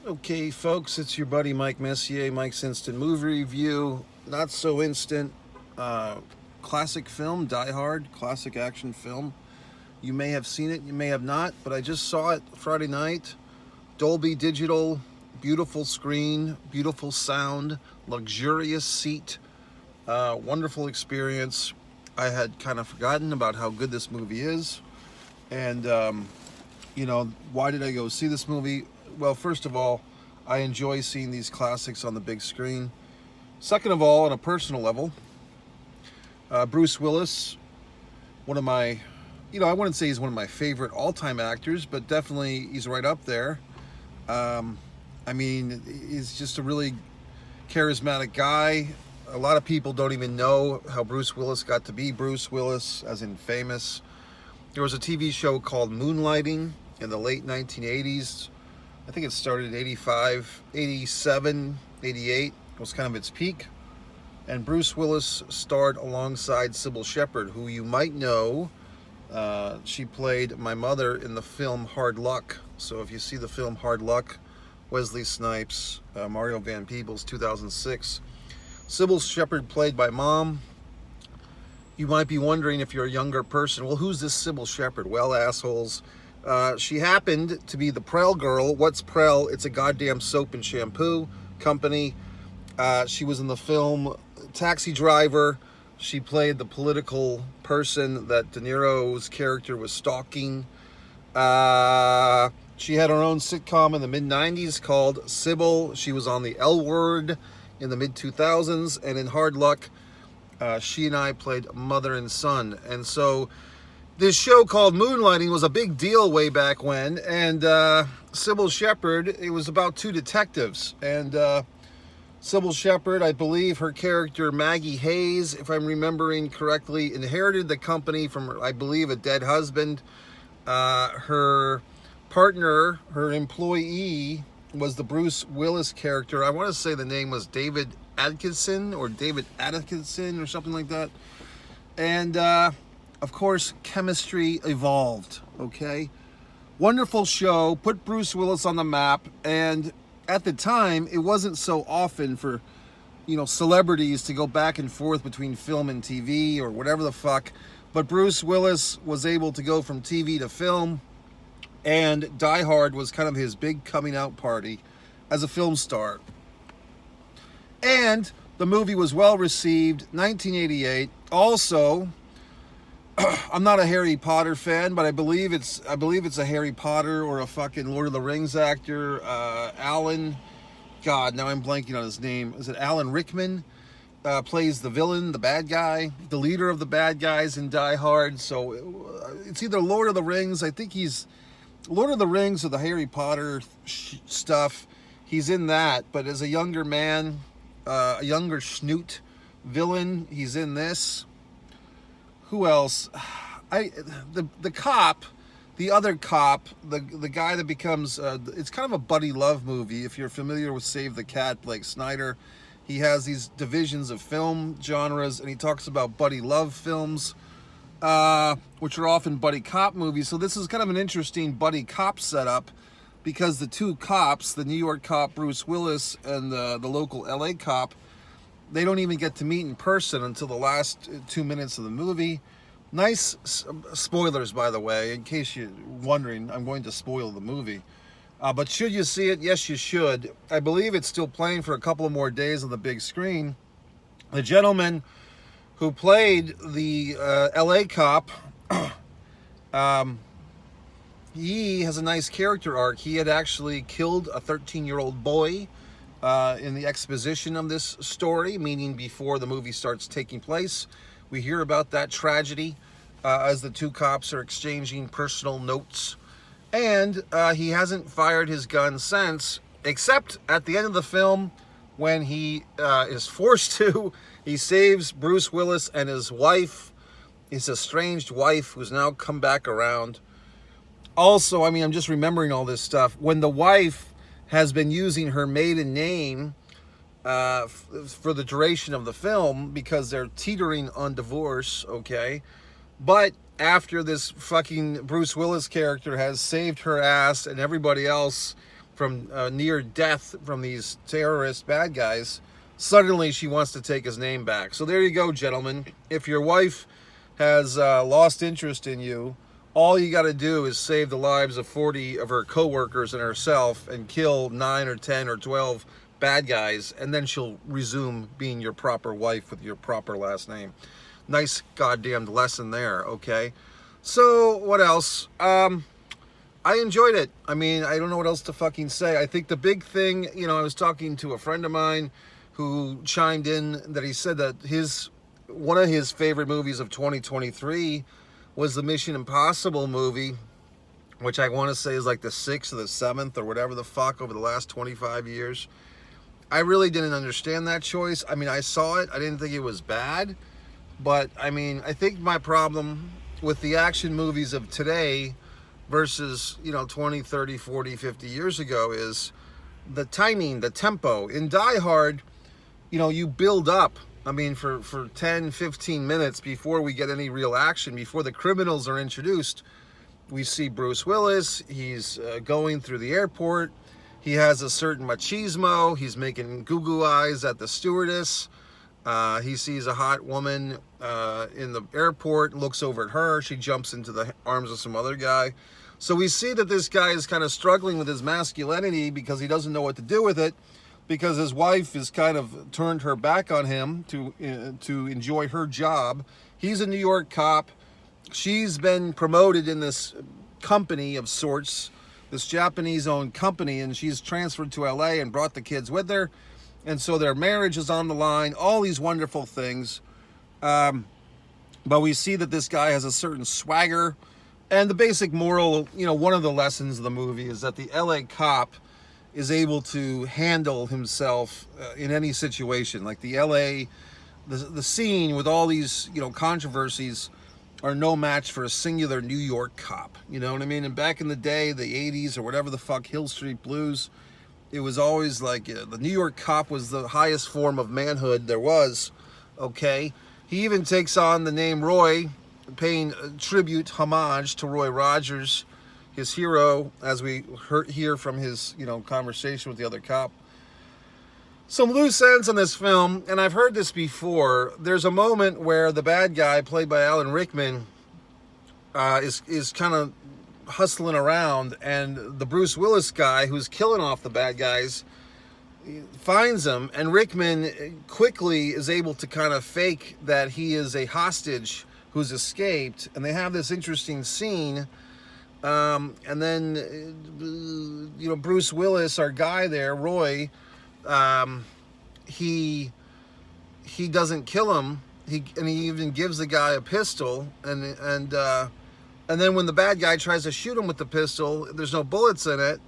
Okay, folks, it's your buddy Mike Messier, Mike's Instant Movie Review. Not so instant. Uh, Classic film, Die Hard, classic action film. You may have seen it, you may have not, but I just saw it Friday night. Dolby Digital, beautiful screen, beautiful sound, luxurious seat, wonderful experience. I had kind of forgotten about how good this movie is. And, why did I go see this movie? Well, first of all, I enjoy seeing these classics on the big screen. Second of all, on a personal level, Bruce Willis, one of my, I wouldn't say he's one of my favorite all-time actors, but definitely he's right up there. He's just a really charismatic guy. A lot of people don't even know how Bruce Willis got to be Bruce Willis, as in famous. There was a TV show called Moonlighting in the late 1980s. I think it started in 85, 87, 88 was kind of its peak. And Bruce Willis starred alongside Sybil Shepherd, who you might know. She played my mother in the film Hard Luck. So if you see the film Hard Luck, Wesley Snipes, Mario Van Peebles, 2006. Sybil Shepherd played by mom. You might be wondering, if you're a younger person, well, who's this Sybil Shepherd? Well, assholes. She happened to be the Prell girl. What's Prell? It's a goddamn soap and shampoo company. She was in the film Taxi Driver. She played the political person that De Niro's character was stalking. She had her own sitcom in the mid-90s called Sybil. She was on the L Word in the mid-2000s. And in Hard Luck, she and I played mother and son. And so this show called Moonlighting was a big deal way back when. And Sybil Shepherd, it was about two detectives. And Sybil Shepherd, I believe her character Maggie Hayes, if I'm remembering correctly, inherited the company from, I believe, a dead husband. Her partner, her employee, was the Bruce Willis character. I want to say the name was David Atkinson or something like that. And of course, chemistry evolved. Okay, wonderful show, put Bruce Willis on the map. And at the time, it wasn't so often for celebrities to go back and forth between film and TV or whatever the fuck. But Bruce Willis was able to go from TV to film, and Die Hard was kind of his big coming out party as a film star. And the movie was well received. 1988. Also, I'm not a Harry Potter fan, but I believe it's a Harry Potter or a fucking Lord of the Rings actor. Alan, God, now I'm blanking on his name. Is it Alan Rickman? Plays the villain, the bad guy, the leader of the bad guys in Die Hard. So it's either Lord of the Rings. I think he's Lord of the Rings or the Harry Potter stuff. He's in that, but as a younger man, a younger schnoot villain, he's in this. Who else? The cop, the other cop, the guy that becomes, it's kind of a buddy love movie. If you're familiar with Save the Cat, Blake Snyder, he has these divisions of film genres, and he talks about buddy love films, which are often buddy cop movies. So this is kind of an interesting buddy cop setup, because the two cops, the New York cop Bruce Willis and the local LA cop, they don't even get to meet in person until the last 2 minutes of the movie. Nice spoilers, by the way, in case you're wondering. I'm going to spoil the movie. But should you see it? Yes, you should. I believe it's still playing for a couple of more days on the big screen. The gentleman who played the LA cop, he has a nice character arc. He had actually killed a 13-year-old boy in the exposition of this story, meaning before the movie starts taking place. We hear about that tragedy as the two cops are exchanging personal notes. And he hasn't fired his gun since, except at the end of the film when he is forced to. He saves Bruce Willis and his wife, his estranged wife, who's now come back around. Also, I'm just remembering all this stuff. When the wife has been using her maiden name for the duration of the film, because they're teetering on divorce, okay? But after this fucking Bruce Willis character has saved her ass and everybody else from near death from these terrorist bad guys, suddenly she wants to take his name back. So there you go, gentlemen. If your wife has lost interest in you, all you got to do is save the lives of 40 of her coworkers and herself and kill 9 or 10 or 12 bad guys, and then she'll resume being your proper wife with your proper last name. Nice goddamn lesson there, okay? So, what else? I enjoyed it. I mean, I don't know what else to fucking say. I think the big thing, you know, I was talking to a friend of mine who chimed in that he said that one of his favorite movies of 2023 was the Mission Impossible movie, which I want to say is like the 6th or the 7th or whatever the fuck over the last 25 years. I really didn't understand that choice. I mean, I saw it. I didn't think it was bad. But, I mean, I think my problem with the action movies of today versus, you know, 20, 30, 40, 50 years ago is the timing, the tempo. In Die Hard, you know, you build up, I mean, for 10, 15 minutes before we get any real action, before the criminals are introduced. We see Bruce Willis. He's going through the airport. He has a certain machismo. He's making goo-goo eyes at the stewardess. He sees a hot woman in the airport, looks over at her. She jumps into the arms of some other guy. So we see that this guy is kind of struggling with his masculinity because he doesn't know what to do with it, because his wife has kind of turned her back on him to enjoy her job. He's a New York cop. She's been promoted in this company of sorts, this Japanese-owned company, and she's transferred to LA and brought the kids with her. And so their marriage is on the line, all these wonderful things. But we see that this guy has a certain swagger. And the basic moral, you know, one of the lessons of the movie is that the LA cop is able to handle himself in any situation. Like the LA, the scene with all these, you know, controversies are no match for a singular New York cop. You know what I mean? And back in the day, the 80s or whatever the fuck, Hill Street Blues, it was always like the New York cop was the highest form of manhood there was, okay? He even takes on the name Roy, paying tribute, homage to Roy Rogers, his hero, as we hear from his, you know, conversation with the other cop. Some loose ends on this film, and I've heard this before. There's a moment where the bad guy, played by Alan Rickman, is kind of hustling around, and the Bruce Willis guy, who's killing off the bad guys, finds him, and Rickman quickly is able to kind of fake that he is a hostage who's escaped, and they have this interesting scene. And then, you know, Bruce Willis, our guy there, Roy, he doesn't kill him. He even gives the guy a pistol, and then when the bad guy tries to shoot him with the pistol, there's no bullets in it.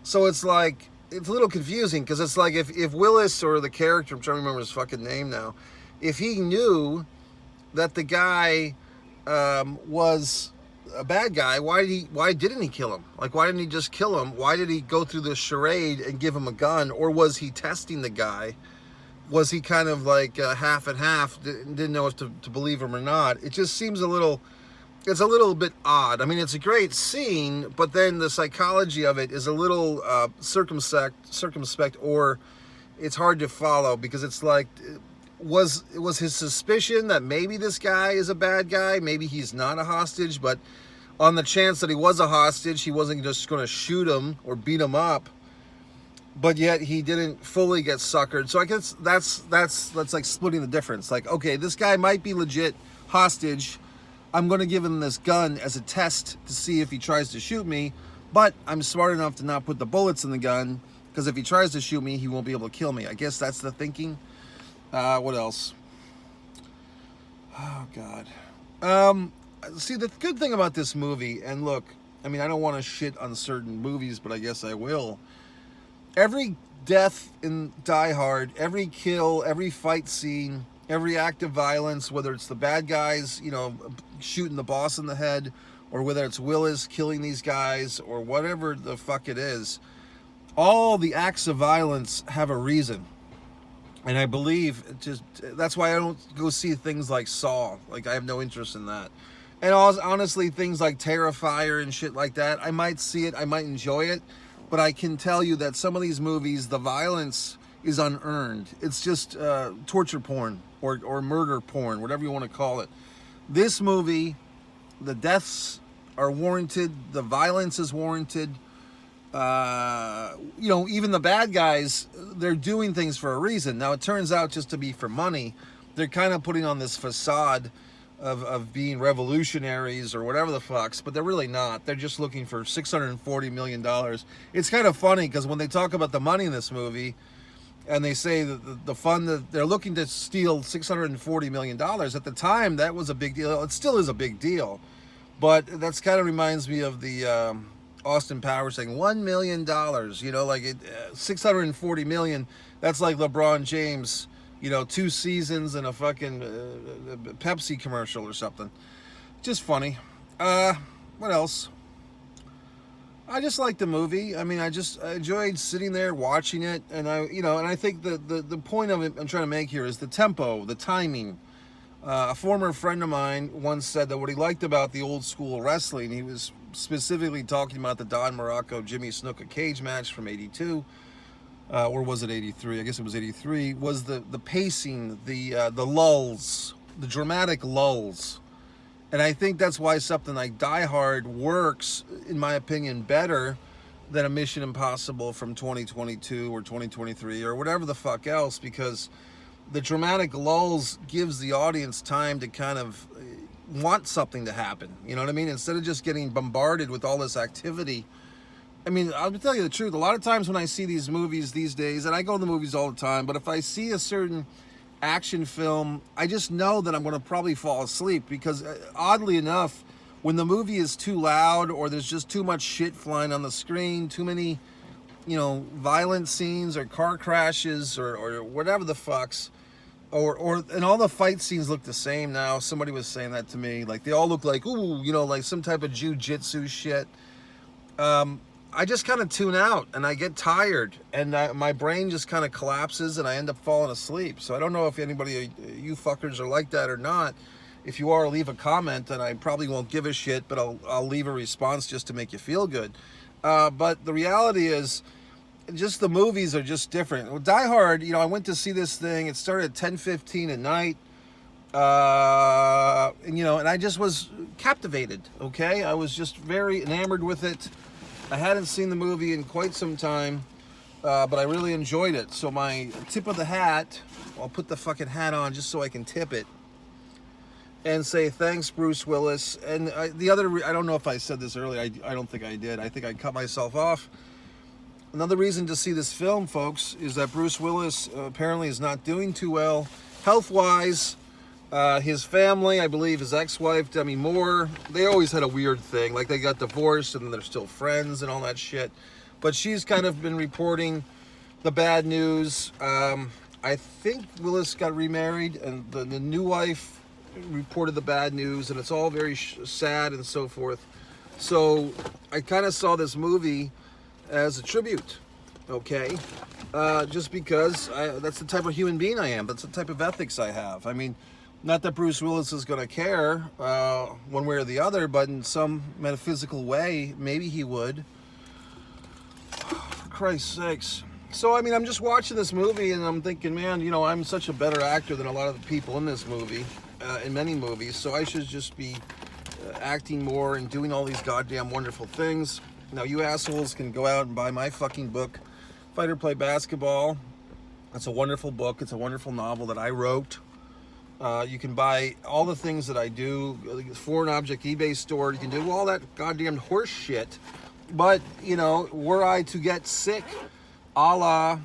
So it's like, it's a little confusing, because it's like if Willis, or the character, I'm trying to remember his fucking name now, if he knew that the guy was a bad guy, why didn't he kill him? Like, why didn't he just kill him? Why did he go through this charade and give him a gun? Or was he testing the guy? Was he kind of like half and half, didn't know if to believe him or not? It just seems it's a little bit odd. I mean, it's a great scene, but then the psychology of it is a little circumspect, or it's hard to follow, because it's like, was his suspicion that maybe this guy is a bad guy? Maybe he's not a hostage, but on the chance that he was a hostage, he wasn't just going to shoot him or beat him up. But yet he didn't fully get suckered. So I guess that's like splitting the difference. Like, okay, this guy might be legit hostage. I'm going to give him this gun as a test to see if he tries to shoot me, but I'm smart enough to not put the bullets in the gun, because if he tries to shoot me, he won't be able to kill me. I guess that's the thinking. What else? Oh, God. See, the good thing about this movie, and look, I mean, I don't want to shit on certain movies, but I guess I will. Every death in Die Hard, every kill, every fight scene, every act of violence, whether it's the bad guys, you know, shooting the boss in the head, or whether it's Willis killing these guys, or whatever the fuck it is, all the acts of violence have a reason. And I believe, that's why I don't go see things like Saw. Like, I have no interest in that. And honestly, things like Terrifier and shit like that, I might see it, I might enjoy it, but I can tell you that some of these movies, the violence is unearned. It's just torture porn or murder porn, whatever you want to call it. This movie, the deaths are warranted, the violence is warranted. Even the bad guys, they're doing things for a reason. Now, it turns out just to be for money. They're kind of putting on this facade of being revolutionaries or whatever the fucks, but they're really not. They're just looking for $640 million. It's kind of funny because when they talk about the money in this movie, and they say that the fund that they're looking to steal $640 million, at the time, that was a big deal. It still is a big deal. But that's kind of reminds me of the Austin Powers saying $1 million, like 640 million. That's like LeBron James, 2 seasons and a fucking Pepsi commercial or something. Just funny. What else? I just like the movie. I mean, I enjoyed sitting there watching it, and I think the point of it I'm trying to make here is the tempo, the timing. A former friend of mine once said that what he liked about the old school wrestling, he was specifically talking about the Don Morocco Jimmy Snuka cage match from '82, or was it '83? I guess it was '83. Was the pacing, the lulls, the dramatic lulls. And I think that's why something like Die Hard works, in my opinion, better than a Mission Impossible from 2022 or 2023 or whatever the fuck else, because the dramatic lulls gives the audience time to kind of want something to happen. You know what I mean? Instead of just getting bombarded with all this activity. I mean, I'll tell you the truth. A lot of times when I see these movies these days, and I go to the movies all the time, but if I see a certain action film, I just know that I'm going to probably fall asleep, because oddly enough, when the movie is too loud or there's just too much shit flying on the screen, too many, violent scenes or car crashes or whatever the fucks, and all the fight scenes look the same now. Somebody was saying that to me, like they all look like, like some type of jujitsu shit. I just kind of tune out and I get tired, and my brain just kind of collapses and I end up falling asleep. So I don't know if anybody, you fuckers, are like that or not. If you are, leave a comment, and I probably won't give a shit, but I'll leave a response just to make you feel good. But the reality is, just the movies are just different. Well, Die Hard, I went to see this thing. It started at 10:15 at night. And I just was captivated, okay? I was just very enamored with it. I hadn't seen the movie in quite some time, but I really enjoyed it. So my tip of the hat, I'll put the fucking hat on just so I can tip it and say thanks, Bruce Willis. And I don't know if I said this earlier. I don't think I did. I think I cut myself off. Another reason to see this film, folks, is that Bruce Willis apparently is not doing too well health-wise. His family, I believe his ex-wife, Demi Moore, they always had a weird thing. Like, they got divorced and they're still friends and all that shit. But she's kind of been reporting the bad news. I think Willis got remarried, and the new wife reported the bad news, and it's all very sad and so forth. So I kind of saw this movie as a tribute, okay? Just because that's the type of human being I am. That's the type of ethics I have. I mean, not that Bruce Willis is going to care one way or the other, but in some metaphysical way, maybe he would. For Christ's sakes. So, I mean, I'm just watching this movie and I'm thinking, man, I'm such a better actor than a lot of the people in this movie, in many movies, so I should just be acting more and doing all these goddamn wonderful things. Now, you assholes can go out and buy my fucking book, Fight or Play Basketball. It's a wonderful book. It's a wonderful novel that I wrote. You can buy all the things that I do, foreign object eBay store. You can do all that goddamn horse shit. But, were I to get sick, a la,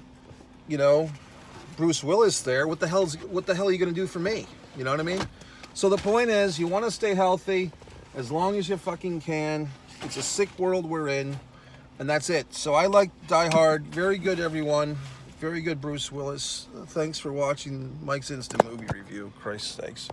Bruce Willis there, what the hell are you going to do for me? You know what I mean? So the point is, you want to stay healthy as long as you fucking can. It's a sick world we're in, and that's it. So I like Die Hard. Very good, everyone. Very good, Bruce Willis. Thanks for watching Mike's Instant Movie Review. Christ's sakes.